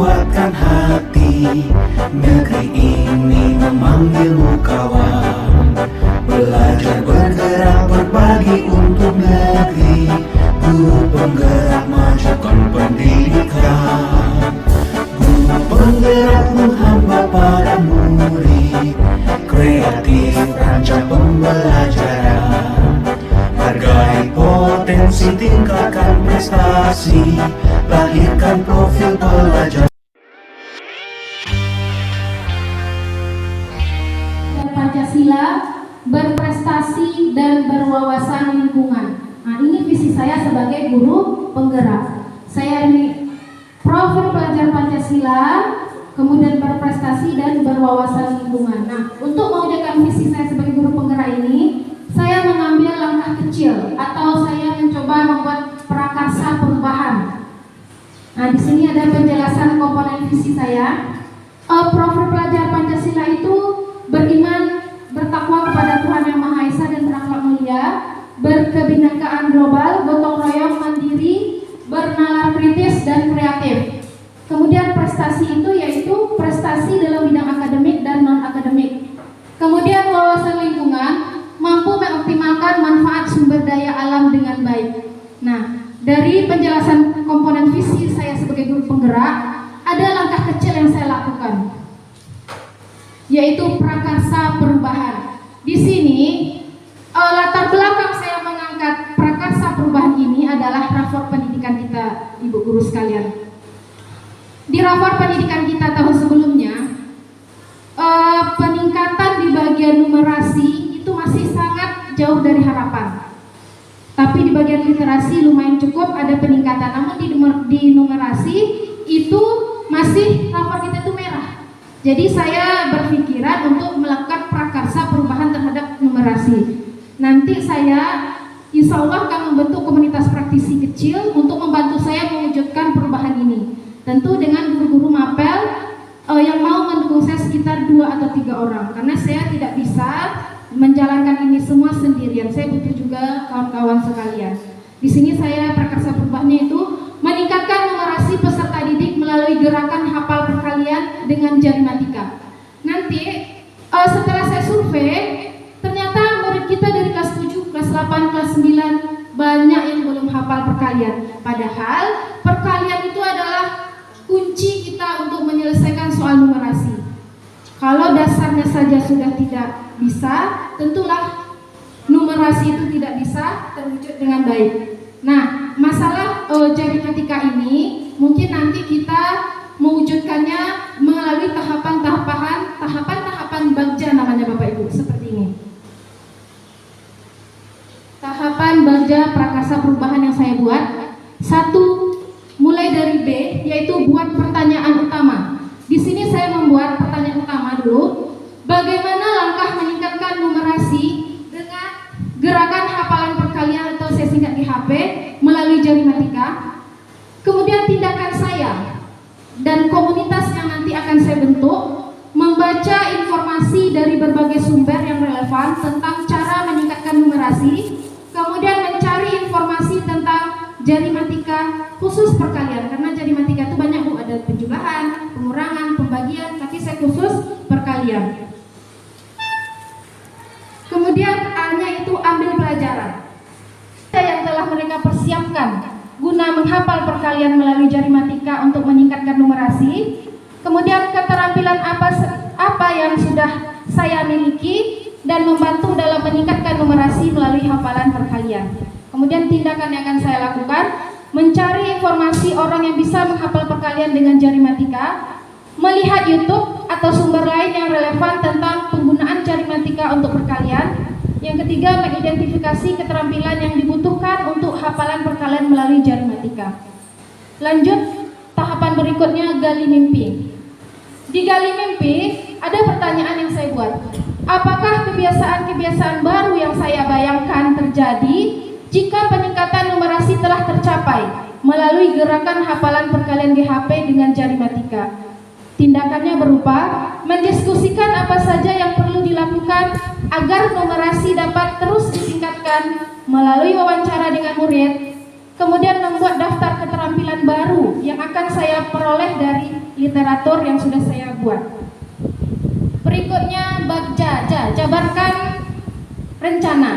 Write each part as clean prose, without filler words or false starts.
kuatkan hati. Negeri ini memanggilmu kawan. Belajar bergerak berbagi untuk negeri. Guru penggerak majukan pendidikan. Guru penggerak menghamba para murid. Kreatif rancang pembelajaran. Hargai potensi, tingkatkan prestasi. Lahirkan profil pelajar Pancasila, berprestasi dan berwawasan lingkungan. Nah, ini visi saya sebagai guru penggerak. Saya ini profil pelajar Pancasila, kemudian berprestasi dan berwawasan lingkungan. Nah, untuk mewujudkan visi saya sebagai guru penggerak ini, saya mengambil langkah kecil atau saya mencoba membuat prakarsa perubahan. Nah, di sini ada penjelasan komponen visi saya. Profil pelajar Pancasila itu beriman, bertakwa kepada Tuhan Yang Maha Esa dan berakhlak mulia, berkebinekaan global, gotong royong, mandiri, bernalar kritis dan kreatif. Kemudian prestasi itu yaitu prestasi dalam bidang akademik dan non-akademik. Kemudian wawasan lingkungan, mampu mengoptimalkan manfaat sumber daya alam dengan baik. Nah, dari penjelasan komponen visi saya sebagai guru penggerak, ada langkah kecil yang saya lakukan, yaitu prakarsa perubahan. Di sini latar belakang saya mengangkat prakarsa perubahan ini adalah rapor pendidikan kita, Ibu guru sekalian. Di rapor pendidikan kita tahun sebelumnya, peningkatan di bagian numerasi itu masih sangat jauh dari harapan. Tapi di bagian literasi lumayan cukup ada peningkatan, namun di numerasi itu masih rapor kita itu merah. Jadi saya berpikiran untuk melakukan prakarsa perubahan terhadap numerasi. Nanti saya insya Allah akan membentuk komunitas praktisi kecil untuk membantu saya mewujudkan perubahan ini. Tentu dengan guru-guru mapel yang mau mendukung saya sekitar 2 atau 3 orang, karena saya tidak bisa menjalankan ini semua sendirian. Saya butuh juga kawan-kawan sekalian. Di sini saya prakarsa perubahannya itu meningkatkan numerasi peserta didik melalui gerakan hafal perkalian dengan jarimatika. Nanti setelah saya survei, ternyata murid kita dari kelas 7, kelas 8, kelas 9 banyak yang belum hafal perkalian. Padahal perkalian itu adalah kunci kita untuk menyelesaikan soal numerasi. Kalau dasarnya saja sudah tidak bisa, tentulah numerasi itu tidak bisa terwujud dengan baik. Nah, masalah jarimatika ini mungkin nanti kita mewujudkannya melalui tahapan bagja namanya Bapak Ibu, seperti ini. Tahapan bagja prakarsa perubahan yang saya buat. 1, mulai dari B, yaitu buat pertanyaan utama. Di sini saya membuat pertanyaan utama dulu. Bagaimana langkah meningkatkan numerasi dengan gerakan hafalan perkalian atau saya singkat GHP melalui jarimatika. Kemudian tindakan saya dan komunitas yang nanti akan saya bentuk membaca informasi dari berbagai sumber yang relevan tentang cara meningkatkan numerasi. Kemudian mencari informasi tentang jarimatika khusus perkalian, karena jarimatika itu banyak Bu, ada penjumlahan, pengurangan, pembagian, tapi saya khusus perkalian. Kemudian A-nya itu ambil pelajaran yang telah mereka persiapkan guna menghafal perkalian melalui jarimatika untuk meningkatkan numerasi. Kemudian keterampilan apa yang sudah saya miliki dan membantu dalam meningkatkan numerasi melalui hafalan perkalian. Kemudian tindakan yang akan saya lakukan, mencari informasi orang yang bisa menghafal perkalian dengan jarimatika, melihat YouTube atau sumber lain yang relevan tentang penggunaan jarimatika untuk perkalian. Yang ketiga, mengidentifikasi keterampilan yang dibutuhkan untuk hafalan perkalian melalui jarimatika. Lanjut, tahapan berikutnya gali mimpi. Di gali mimpi, ada pertanyaan yang saya buat. Apakah kebiasaan-kebiasaan baru yang saya bayangkan terjadi jika peningkatan numerasi telah tercapai melalui gerakan hafalan perkalian GHP dengan jarimatika? Tindakannya berupa mendiskusikan apa saja yang perlu dilakukan agar numerasi dapat terus ditingkatkan melalui wawancara dengan murid. kemudian membuat daftar keterampilan baru yang akan saya peroleh dari literatur yang sudah saya buat. Berikutnya jabarkan rencana.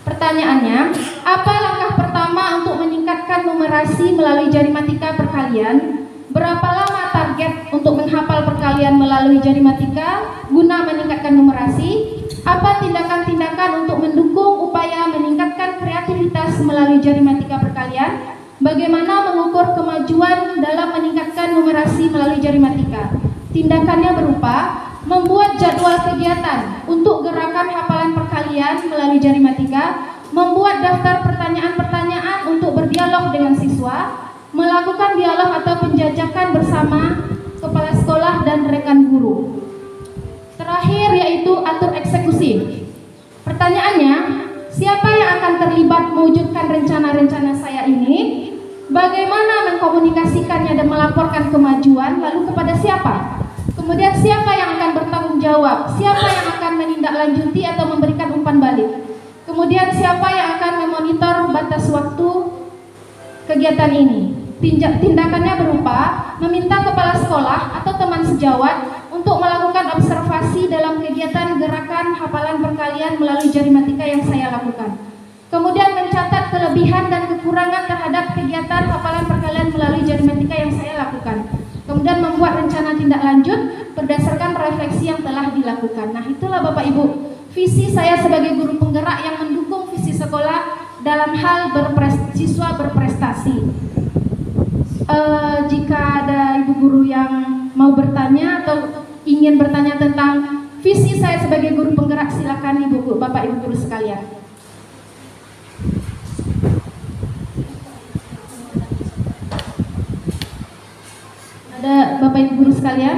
Pertanyaannya, apa langkah pertama untuk meningkatkan numerasi melalui jarimatika perkalian? Berapa lama target untuk menghafal perkalian melalui jarimatika guna meningkatkan numerasi? Apa tindakan-tindakan untuk mendukung upaya meningkatkan kreativitas melalui jarimatika perkalian? Bagaimana mengukur kemajuan dalam meningkatkan numerasi melalui jarimatika? Tindakannya berupa membuat jadwal kegiatan untuk gerakan hafalan perkalian melalui jarimatika, membuat daftar pertanyaan-pertanyaan untuk berdialog dengan siswa, melakukan dialog atau penjajakan bersama kepala sekolah dan rekan guru. Terakhir yaitu atur eksekusi. Pertanyaannya, siapa yang akan terlibat mewujudkan rencana-rencana saya ini? Bagaimana mengkomunikasikannya dan melaporkan kemajuan, lalu kepada siapa? Kemudian siapa yang akan bertanggung jawab? Siapa yang akan menindaklanjuti atau memberikan umpan balik? Kemudian siapa yang akan memonitor batas waktu kegiatan ini? Tindakannya berupa meminta kepala sekolah atau teman sejawat untuk melakukan observasi dalam kegiatan gerakan hafalan perkalian melalui jarimatika yang saya lakukan. Kemudian mencatat kelebihan dan kekurangan terhadap kegiatan hafalan perkalian melalui jarimatika yang saya lakukan. Kemudian membuat rencana tindak lanjut berdasarkan refleksi yang telah dilakukan. Nah, itulah Bapak Ibu, visi saya sebagai guru penggerak yang mendukung visi sekolah dalam hal siswa berprestasi. Jika ada ibu guru yang mau bertanya atau ingin bertanya tentang visi saya sebagai guru penggerak, silakan Ibu, Bapak Ibu guru sekalian. Ada Bapak Ibu guru sekalian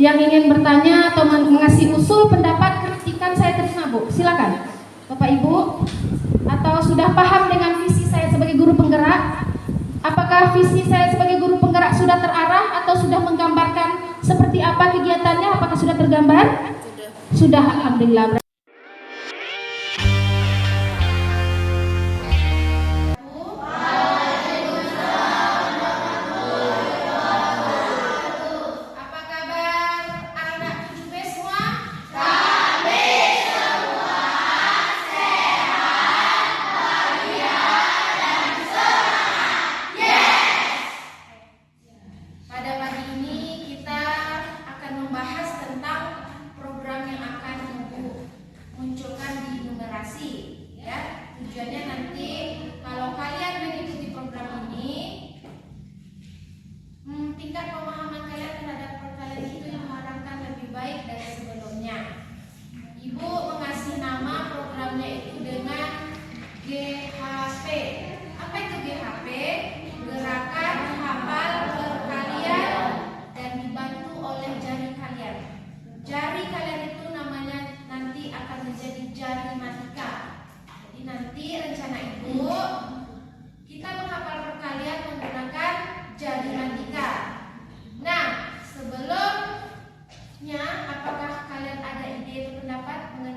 yang ingin bertanya atau mengasih usul, pendapat, kritikan, saya terima Bu, silakan Bapak Ibu. Atau sudah paham dengan visi saya sebagai guru penggerak? Apakah visi saya sebagai guru penggerak sudah terarah atau sudah menggambarkan seperti apa kegiatannya? Apakah sudah tergambar? Sudah, alhamdulillah. Apakah kalian ada ide atau pendapat mengenai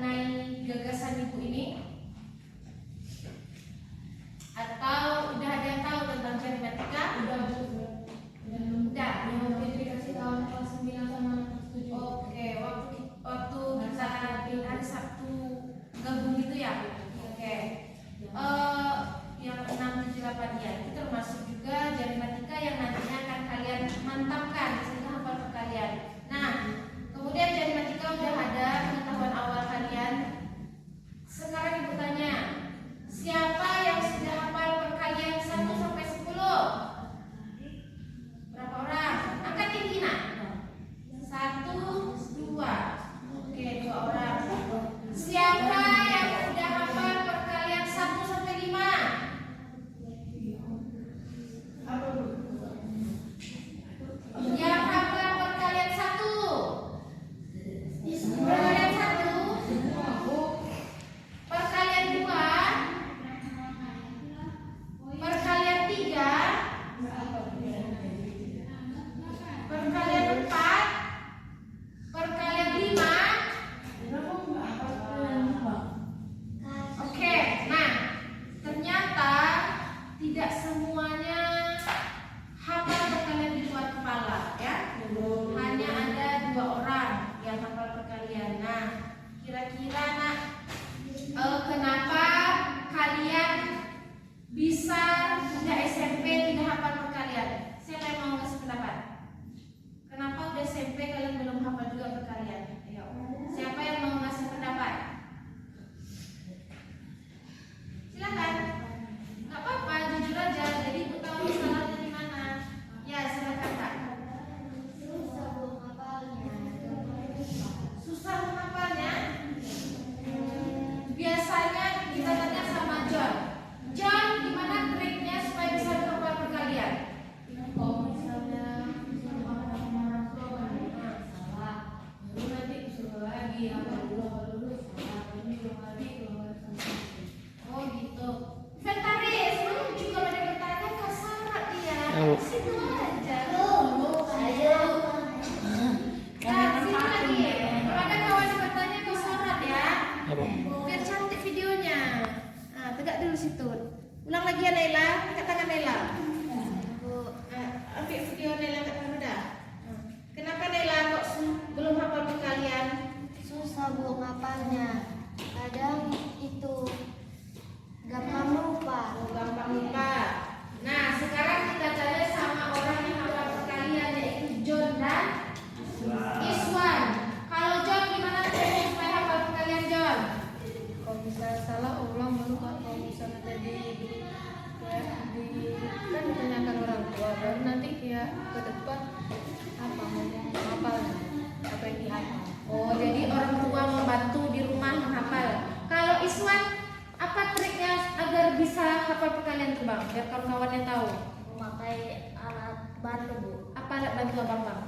Biar kawan-kawannya tahu. Memakai alat bantu Bu, Apa alat bantu abang bang?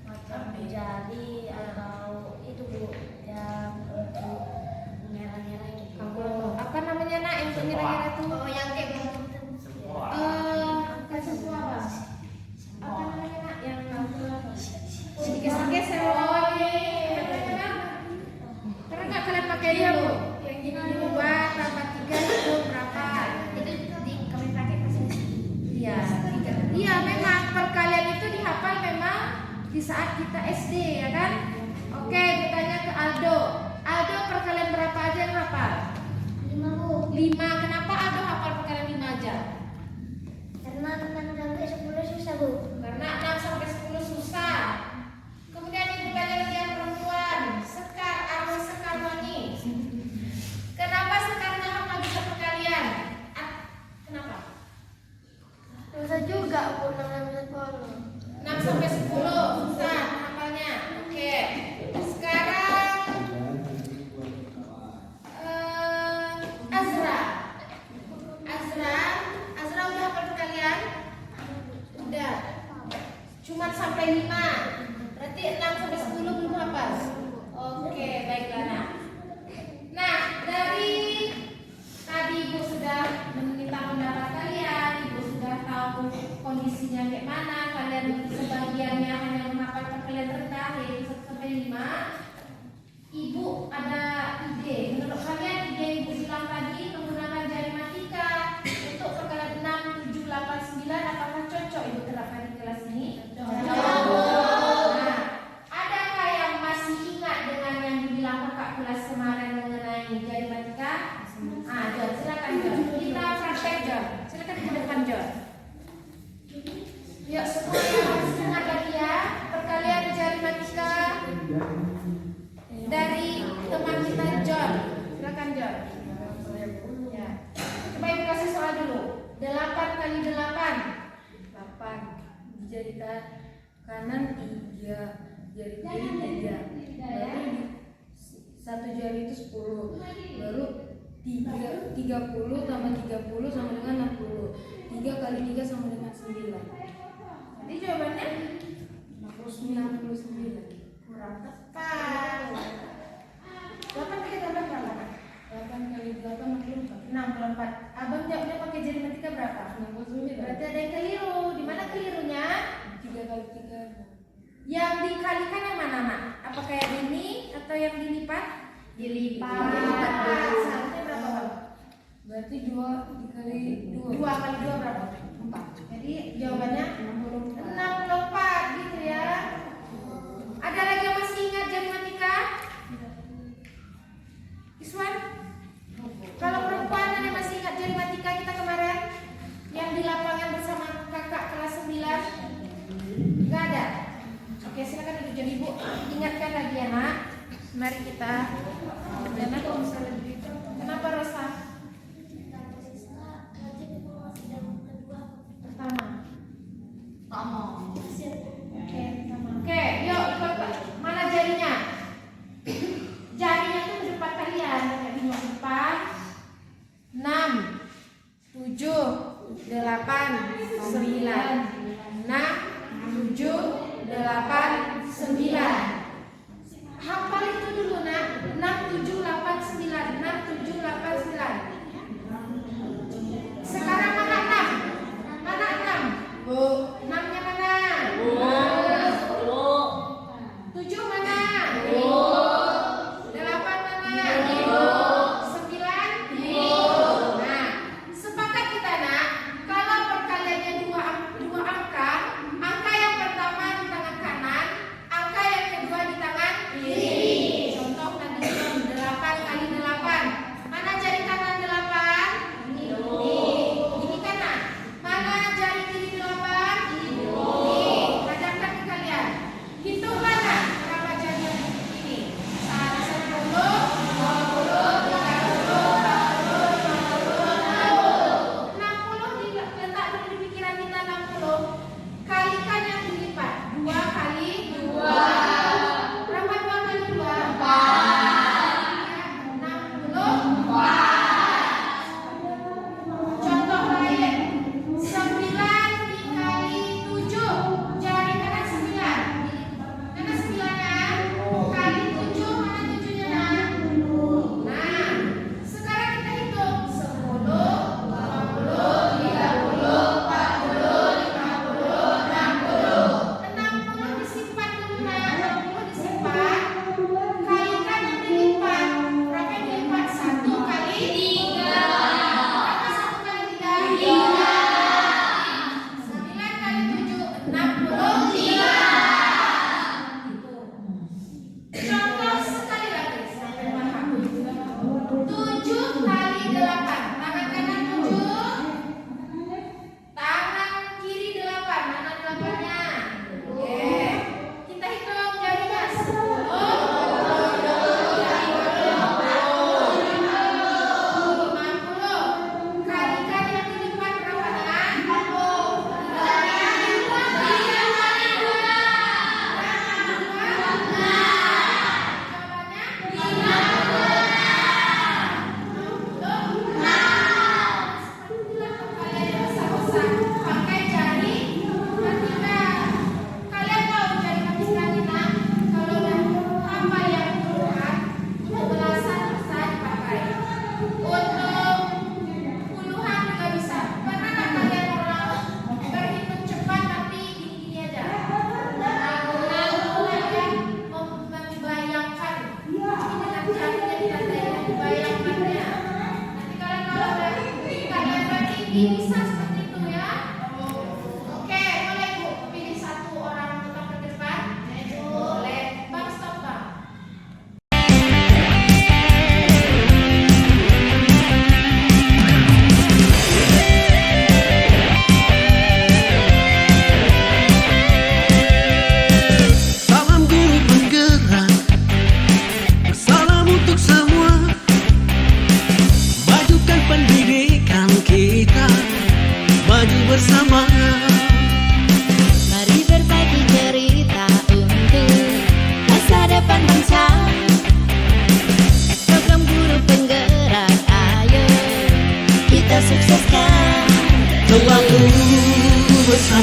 macam jari atau itu Bu yang untuk mengira-ngira gitu. Apa namanya nak yang untuk ngira-ngira tuh? Oh yang kayak gitu. Kasih semua bang. Apa namanya nak yang geser-geser karena nggak kalian pakai dulu. Yang gini dulu bang, berapa 3 itu berapa? Itu di kami pakai pas ini. Iya, 3. Iya memang perkalian itu dihafal memang di saat kita SD ya kan? Oke, bertanya ke Aldo. Aldo perkalian berapa aja yang hafal? 5 Bu. 5. Kenapa Aldo hafal perkalian 5 aja? Karena 6 sampai 10 susah Bu. Karena 6 sampai 10 susah. Kemudian ibu tanya lagi yang perempuan, Sekar Arwah Sekarwangi. Kenapa Sekar nggak hafal bisa perkalian? Kenapa? Susah juga Bu 6 sampai 10. 6 sampai 10 susah hafalnya. Oke. Sekarang Azra. Azra udah hafal perkalian? Udah. Cuman sampai 5. Berarti 6 sampai 10 belum hafal. Oke, baiklah nak. Nah, dari tadi Ibu sudah meminta pendapat kalian, Ibu sudah tahu kondisinya kayak mana. Kalian sebagiannya hanya menghafal perkalian rendah yaitu 1 sampai 5. Ibu ada ide. Menurut kalian ide Ibu bilang tadi menggunakan jari matika untuk perkalian 6, 7, 8, 9 apakah cocok Ibu terapkan di kelas ini? Nah, adakah yang masih ingat dengan yang dibilang kakak kelas kemarin mengenai jari matika? John, silakan John. Kita praktek John. Silakan ke depan John. Yuk semua harus ingat lagi ya perkalian jari matika dari teman kita John. Silakan John. Ya. Coba Ibu kasih soal dulu. 8 kali 8. 8 jari kanan 3 jari kiri 3 baru satu jari itu 10 baru 30 tambah 30 sama dengan 60 3 kali 3 sama dengan 9. Jadi jawabannya 99. kurang tepat. 8 kali 8 berapa? 8 kali 8 64. 64. Abang jawabnya pakai jari matika berapa? 69. Berarti ada yang keliru. Di mana kelirunya? 3 kali 3 Yang dikalikan yang mana nak? Apakah yang ini atau yang dilipat? dilipat. Seharusnya berapa bang? Berarti 2 dikali 2 2 kali 2 berapa? 4. Jadi jawabannya 64 gitu ya. Ada lagi yang masih ingat jari matika? Iswan? Kalau perempuan ada yang masih ingat jari matika kita kemarin yang di lapangan bersama kakak kelas 9? Enggak ada. Oke, silakan duduk. Jadi Ibu ingatkan lagi ya nak. Mari kita. Dana kalau misalnya begitu. Kenapa Rosa? Pertama. Oke, sama. Oke, yuk ikut. Mana jarinya? Jarinya tuh di depan kalian. Jadi mau depan. 6 7 8 9 6 7 8 9. Hafal itu dulu nak. 6 7 8 9 6 7 8 9. Sekarang mana 6? Mana 6? Bu, 6-nya mana? Bu. 7 mana? Bu. 8 mana? Bu. 9? Bu. Nah, sepakat kita nak. Kalau perkaliannya dua angka yang pertama di tangan kanan,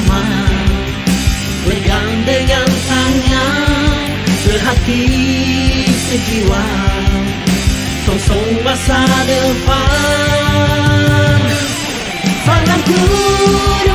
bersama, bergandengan tangan, sehati sejiwa, songsong masa depan. Salam guru